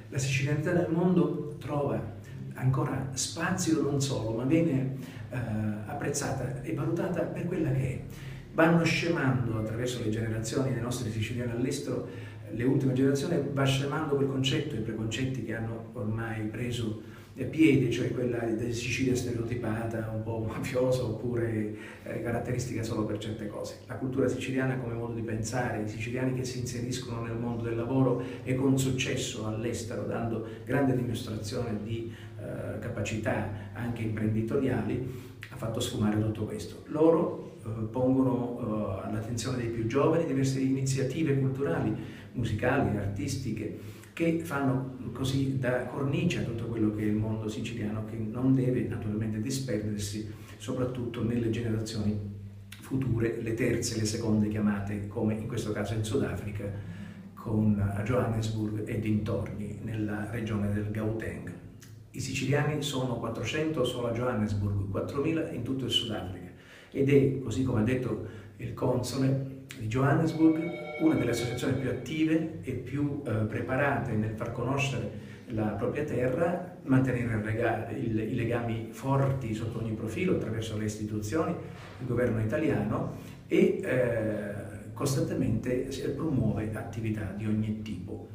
La sicilianità nel mondo trova ancora spazio non solo, ma viene apprezzata e valutata per quella che è. Vanno scemando attraverso le generazioni dei nostri siciliani all'estero, le ultime generazioni, va scemando quel concetto, i preconcetti che hanno ormai preso piede, cioè quella di Sicilia stereotipata, un po' mafiosa oppure caratteristica solo per certe cose. La cultura siciliana come modo di pensare, i siciliani che si inseriscono nel mondo del lavoro e con successo all'estero, dando grande dimostrazione di capacità anche imprenditoriali, ha fatto sfumare tutto questo. Loro pongono all'attenzione dei più giovani diverse iniziative culturali, musicali, artistiche, che fanno così da cornice a tutto quello che è il mondo siciliano, che non deve naturalmente disperdersi, soprattutto nelle generazioni future, le terze e le seconde chiamate, come in questo caso in Sudafrica, con Johannesburg e dintorni, nella regione del Gauteng. I siciliani sono 400 solo a Johannesburg, 4.000 in tutto il Sudafrica, ed è, così come ha detto il console di Johannesburg, una delle associazioni più attive e più preparate nel far conoscere la propria terra, mantenere i legami forti sotto ogni profilo attraverso le istituzioni, il governo italiano, e costantemente promuove attività di ogni tipo.